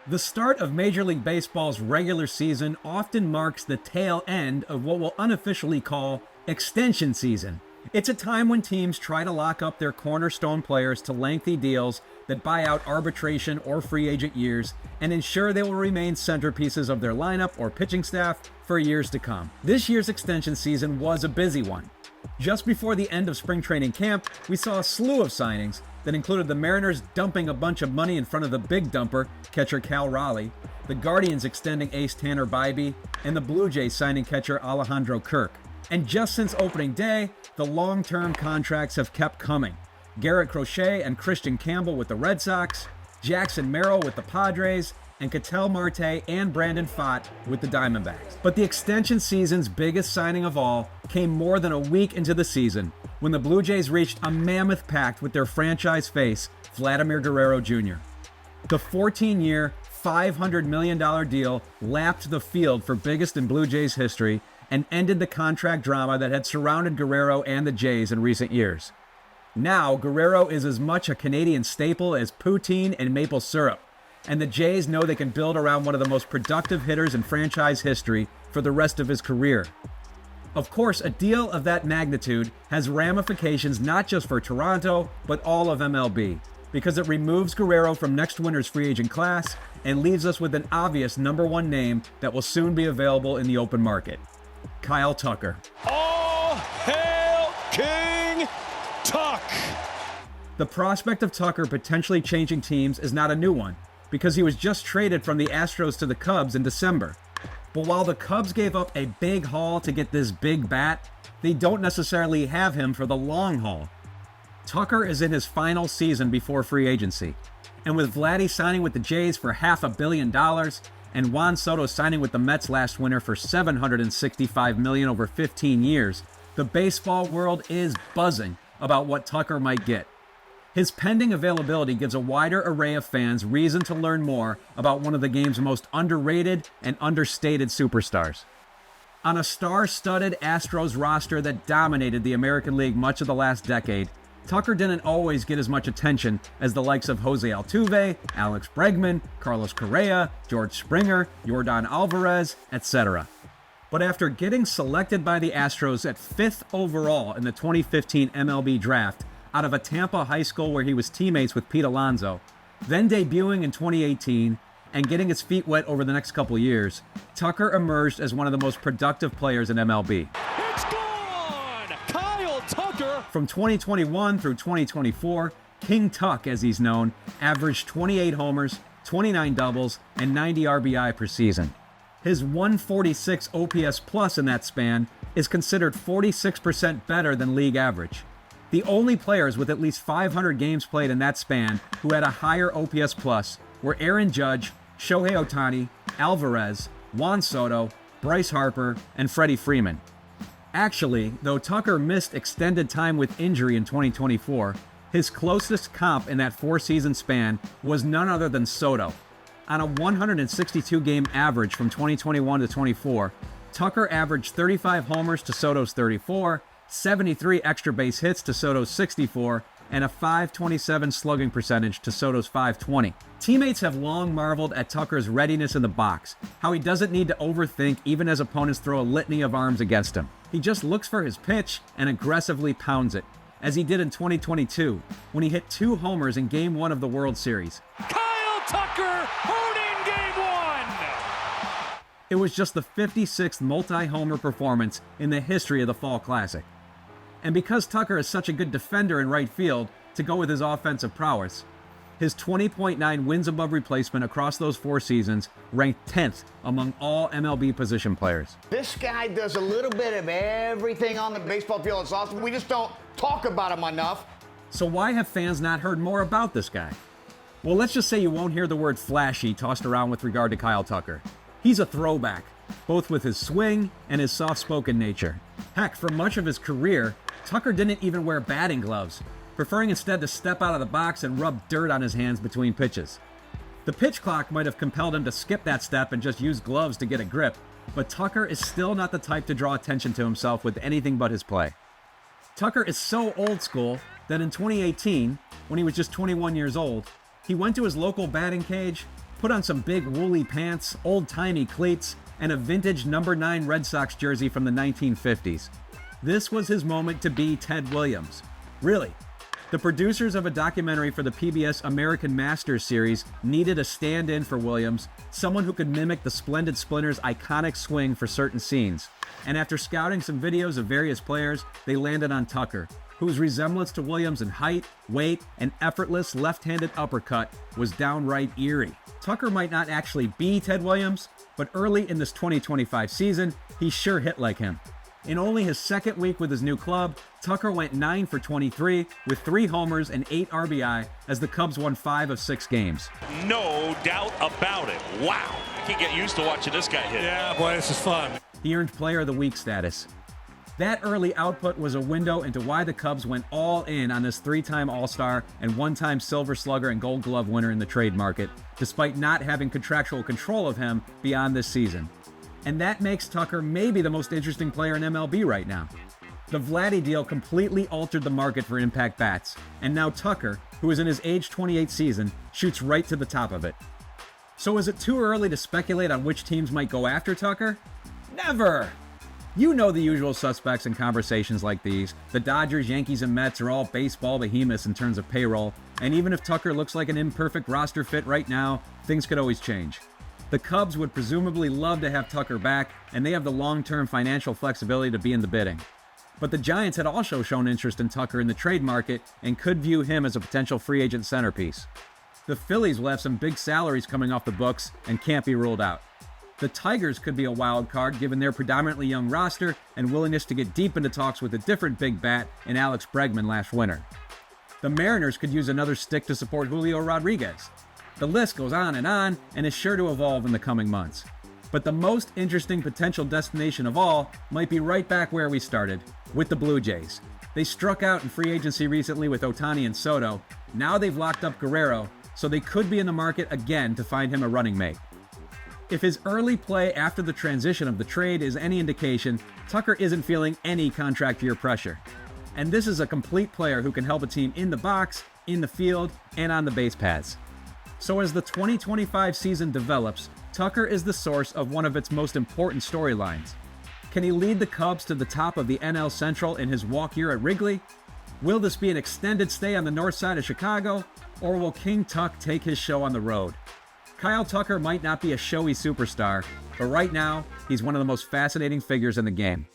The start of Major League Baseball's regular season often marks the tail end of what we'll unofficially call extension season. It's a time when teams try to lock up their cornerstone players to lengthy deals that buy out arbitration or free agent years and ensure they will remain centerpieces of their lineup or pitching staff for years to come. This year's extension season was a busy one. Just before the end of spring training camp, we saw a slew of signings that included the Mariners dumping a bunch of money in front of the big dumper, catcher Cal Raleigh, the Guardians extending ace Tanner Bybee, and the Blue Jays signing catcher Alejandro Kirk. And just since opening day, the long-term contracts have kept coming. Garrett Crochet and Christian Campbell with the Red Sox, Jackson Merrill with the Padres, and Ketel Marte and Brandon Pfaadt with the Diamondbacks. But the extension season's biggest signing of all came more than a week into the season when the Blue Jays reached a mammoth pact with their franchise face, Vladimir Guerrero Jr. The 14-year, $500 million deal lapped the field for biggest in Blue Jays history and ended the contract drama that had surrounded Guerrero and the Jays in recent years. Now, Guerrero is as much a Canadian staple as poutine and maple syrup, and the Jays know they can build around one of the most productive hitters in franchise history for the rest of his career. Of course, a deal of that magnitude has ramifications not just for Toronto, but all of MLB, because it removes Guerrero from next winter's free agent class and leaves us with an obvious number one name that will soon be available in the open market: Kyle Tucker. All hail King Tuck! The prospect of Tucker potentially changing teams is not a new one, because he was just traded from the Astros to the Cubs in December. But while the Cubs gave up a big haul to get this big bat, they don't necessarily have him for the long haul. Tucker is in his final season before free agency, and with Vladdy signing with the Jays for $500 million and Juan Soto signing with the Mets last winter for $765 million over 15 years, the baseball world is buzzing about what Tucker might get. His pending availability gives a wider array of fans reason to learn more about one of the game's most underrated and understated superstars. On a star-studded Astros roster that dominated the American League much of the last decade, Tucker didn't always get as much attention as the likes of Jose Altuve, Alex Bregman, Carlos Correa, George Springer, Yordan Alvarez, etc. But after getting selected by the Astros at 5th overall in the 2015 MLB draft, out of a Tampa high school where he was teammates with Pete Alonso, then debuting in 2018 and getting his feet wet over the next couple years, Tucker emerged as one of the most productive players in MLB. It's gone! Kyle Tucker! From 2021 through 2024, King Tuck, as he's known, averaged 28 homers, 29 doubles, and 90 RBI per season. His 146 OPS plus in that span is considered 46% better than league average. The only players with at least 500 games played in that span who had a higher OPS plus were Aaron Judge, Shohei Ohtani, Alvarez, Juan Soto, Bryce Harper, and Freddie Freeman. Actually, though Tucker missed extended time with injury in 2024, his closest comp in that 4-season span was none other than Soto. On a 162-game average from 2021 to 24, Tucker averaged 35 homers to Soto's 34, 73 extra base hits to Soto's 64, and a .527 slugging percentage to Soto's .520. Teammates have long marveled at Tucker's readiness in the box, how he doesn't need to overthink even as opponents throw a litany of arms against him. He just looks for his pitch and aggressively pounds it, as he did in 2022, when he hit 2 homers in Game 1 of the World Series. Kyle Tucker owning Game 1! It was just the 56th multi-homer performance in the history of the Fall Classic. And because Tucker is such a good defender in right field, to go with his offensive prowess, his 20.9 wins above replacement across those 4 seasons ranked 10th among all MLB position players. This guy does a little bit of everything on the baseball field. It's awesome. We just don't talk about him enough. So why have fans not heard more about this guy? Well, let's just say you won't hear the word flashy tossed around with regard to Kyle Tucker. He's a throwback, both with his swing and his soft-spoken nature. Heck, for much of his career, Tucker didn't even wear batting gloves, preferring instead to step out of the box and rub dirt on his hands between pitches. The pitch clock might have compelled him to skip that step and just use gloves to get a grip, but Tucker is still not the type to draw attention to himself with anything but his play. Tucker is so old school that in 2018, when he was just 21 years old, he went to his local batting cage, Put on some big woolly pants, old-timey cleats, and a vintage number 9 Red Sox jersey from the 1950s. This was his moment to be Ted Williams. Really. The producers of a documentary for the PBS American Masters series needed a stand-in for Williams, someone who could mimic the Splendid Splinter's iconic swing for certain scenes. And after scouting some videos of various players, they landed on Tucker, whose resemblance to Williams in height, weight, and effortless left-handed uppercut was downright eerie. Tucker might not actually be Ted Williams, but early in this 2025 season, he sure hit like him. In only his second week with his new club, Tucker went 9 for 23 with 3 homers and 8 RBI as the Cubs won 5 of 6 games. No doubt about it. Wow. I can't get used to watching this guy hit. Yeah, boy, this is fun. He earned Player of the Week status. That early output was a window into why the Cubs went all in on this 3-time All-Star and 1-time Silver Slugger and Gold Glove winner in the trade market, despite not having contractual control of him beyond this season. And that makes Tucker maybe the most interesting player in MLB right now. The Vladdy deal completely altered the market for impact bats, and now Tucker, who is in his age 28 season, shoots right to the top of it. So is it too early to speculate on which teams might go after Tucker? Never! You know the usual suspects in conversations like these. The Dodgers, Yankees, and Mets are all baseball behemoths in terms of payroll, and even if Tucker looks like an imperfect roster fit right now, things could always change. The Cubs would presumably love to have Tucker back, and they have the long-term financial flexibility to be in the bidding. But the Giants had also shown interest in Tucker in the trade market and could view him as a potential free agent centerpiece. The Phillies will have some big salaries coming off the books and can't be ruled out. The Tigers could be a wild card given their predominantly young roster and willingness to get deep into talks with a different big bat in Alex Bregman last winter. The Mariners could use another stick to support Julio Rodriguez. The list goes on and is sure to evolve in the coming months. But the most interesting potential destination of all might be right back where we started, with the Blue Jays. They struck out in free agency recently with Ohtani and Soto. Now they've locked up Guerrero, so they could be in the market again to find him a running mate. If his early play after the transition of the trade is any indication, Tucker isn't feeling any contract year pressure. And this is a complete player who can help a team in the box, in the field, and on the base paths. So as the 2025 season develops, Tucker is the source of one of its most important storylines. Can he lead the Cubs to the top of the NL Central in his walk year at Wrigley? Will this be an extended stay on the north side of Chicago? Or will King Tuck take his show on the road? Kyle Tucker might not be a showy superstar, but right now, he's one of the most fascinating figures in the game.